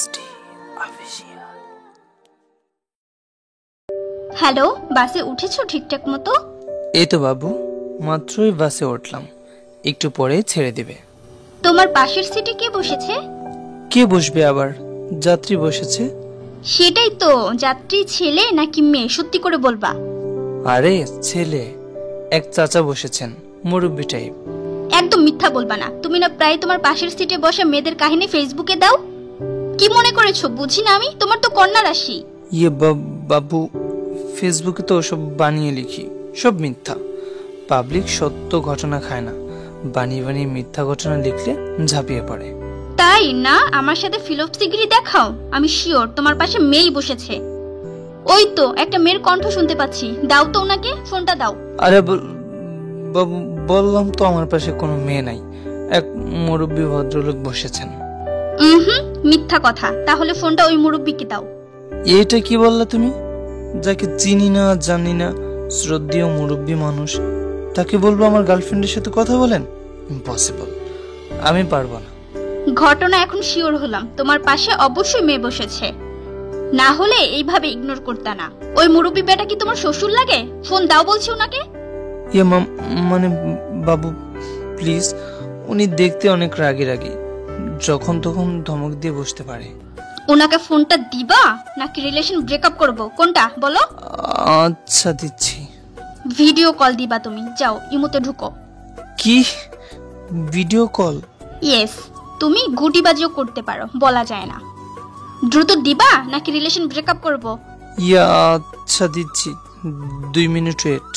ST official. Hello, বাসে উঠেছো ঠিকঠাক মতো? এই তো বাবু, মাত্রই বাসে উঠলাম, একটু পরে ছেড়ে দিবে। তোমার পাশের সিটে কে বসেছে? কে বসবে আবার? যাত্রী বসেছে। সেটাই তো, যাত্রী ছেলে নাকি মেয়ে, সত্যি করে বলবা। আরে ছেলে, এক চাচা বসেছেন, মুরব্বি টাইপ। একদম মিথ্যা বলবা না। তুমি না প্রায় তোমার পাশের সিটে বসে মেয়েদের কাহিনী ফেসবুকে দাও। কি মনে করেছো বুঝি না আমি? তোমার তো কন্যা রাশি। বাবু, ফেসবুকে তো ওসব বানিয়ে লিখি, সব মিথ্যা। পাবলিক সত্য ঘটনা খায় না, বানিয়ে বানিয়ে মিথ্যা ঘটনা লিখলে ঝাঁপিয়ে পড়ে। তাই না? আমার সাথে ফিলোসফিগিরি দেখাও। আমি শিওর তোমার পাশে মেয়েই বসেছে। ওই তো একটা মেয়ের কণ্ঠ শুনতে পাচ্ছি। দাও তো ওনাকে ফোনটা দাও। আরে বললাম তো আমার পাশে কোনো মেয়ে নাই, এক মুরব্বী ভদ্রলোক বসেছেন। মিথ্যা কথা। তাহলে ফোনটা ওই মুরব্বিকে দাও। এটা কি বললা তুমি? যাকে চিনি না জানি না, শ্রদ্ধেয় মুরব্বী মানুষ, তাকে বলবো আমার গার্লফ্রেন্ডের সাথে কথা বলেন? ইম্পসিবল, আমি পারবো না। ঘটনা এখন শিওর হলাম, তোমার পাশে অবশ্যই মেয়ে বসেছে, না হলে এইভাবে ইগনোর করতে না। ওই মুরব্বী বেটা কি তোমার শ্বশুর লাগে? ফোন দাও বলছি ওনাকে। মানে বাবু প্লিজ, উনি দেখতে অনেক রাগী রাগী, যখন তখন ধমক দিয়ে বসতে পারে। ওনাকে ফোনটা দিবা নাকি রিলেশন ব্রেকআপ করব, কোনটা বলো? আচ্ছা দিচ্ছি। ভিডিও কল দিবা তুমি, যাও ইমোতে ঢুকো। কি ভিডিও কল? ইয়েস, তুমি গুটিবাজিও করতে পারো, বলা যায় না। দ্রুত দিবা নাকি রিলেশন ব্রেকআপ করব? আচ্ছা দিচ্ছি, 2 মিনিট ওয়েট।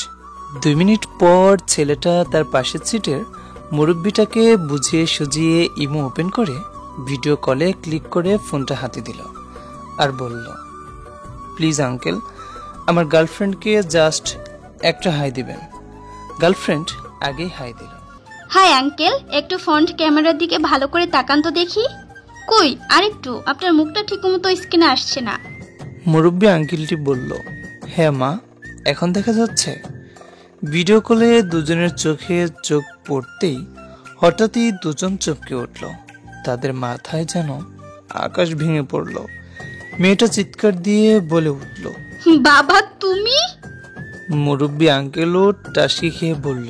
2 মিনিট পর ছেলেটা তার পাশের সিটের মুরব্বিটাকে বুঝিয়ে সুজিয়ে ইমো ওপেন করে ভিডিও কলে ক্লিক করে ফোনটা হাতে দিল আর বলল, প্লিজ আঙ্কেল, আমার গার্লফ্রেন্ডকে জাস্ট একটা হাই দিবেন। গার্লফ্রেন্ড আগেই হাই দিল। হাই আঙ্কেল, একটু ফ্রন্ট ক্যামেরার দিকে ভালো করে তাকান তো দেখি। কই আরেকটু, আপনার মুখটা ঠিকমতো স্ক্রিনে আসছে না। মুরব্বী আঙ্কেলটি বলল, হ্যাঁ মা, এখন দেখা যাচ্ছে। ভিডিও কলে দুজনের চোখে চোখ পড়তেই হঠাৎই দুজন চমকে উঠল। তাদের মাথায় যেন আকাশ ভেঙে পড়ল। মেয়েটা চিৎকার দিয়ে বলে উঠল, বাবা তুমি! মুরব্বী আঙ্কেলও টাসকি খেয়ে বলল,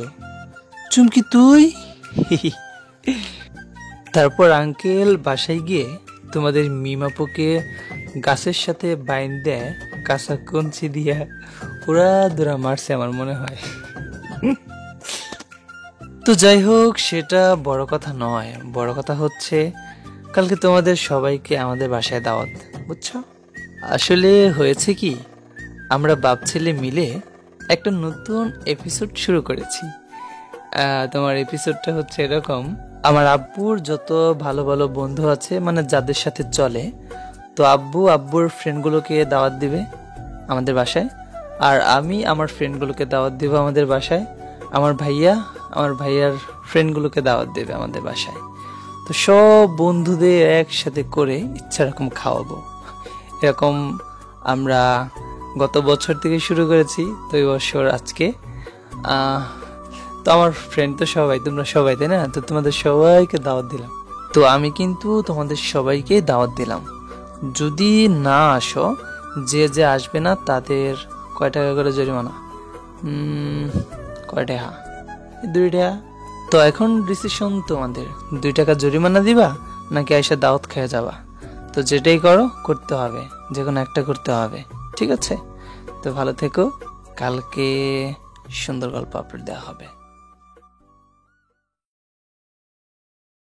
চুমকি তুই? তারপর আঙ্কেল বাসায় গিয়ে তোমাদের মিমাপুকে গাছের সাথে বাইন দেয় কাঁচা কঞ্চি দিয়া পুরা দূরা মারছে আমার মনে হয়। তো যাই হোক, সেটা বড় কথা নয়। বড় কথা হচ্ছে কালকে তোমাদের সবাইকে আমাদের বাসায় দাওয়াত, বুঝছো? আসলে হয়েছে কি, আমরা বাপ ছেলে মিলে একটা নতুন এপিসোড শুরু করেছি। তোমার এপিসোডটা হচ্ছে এরকম, আমার আব্বুর যত ভালো ভালো বন্ধু আছে, মানে যাদের সাথে চলে, তো আব্বুর ফ্রেন্ডগুলোকে দাওয়াত দিবে আমাদের বাসায়, আর আমি আমার ফ্রেন্ডগুলোকে দাওয়াত দিব আমাদের বাসায়, আমার ভাইয়ার ফ্রেন্ডগুলোকে দাওয়াত দেবে আমাদের বাসায়। তো সব বন্ধুদের একসাথে করে ইচ্ছা রকম খাওয়াবো। এরকম আমরা গত বছর থেকে শুরু করেছি, তো এই বছর আজকে। তো আমার ফ্রেন্ড তো সবাই, তোমরা সবাই তাই না? তো তোমাদের সবাইকে দাওয়াত দিলাম। তো আমি কিন্তু তোমাদের সবাইকে দাওয়াত দিলাম, যদি না আসো, যে আসবে না তাদের কয় টাকা করে জরিমানা? কয় টাকা? 2 টাকা। তো এখন ডিসিশন তোমাদের, 2 টাকা জরিমানা দিবা নাকি আইসা দাওয়াত খেয়ে যাবা? তো যেটাই করতে হবে, যে কোনো একটা করতে হবে, ঠিক আছে? তো ভালো থেকো, কালকে সুন্দর গল্প আপলোড দেওয়া হবে।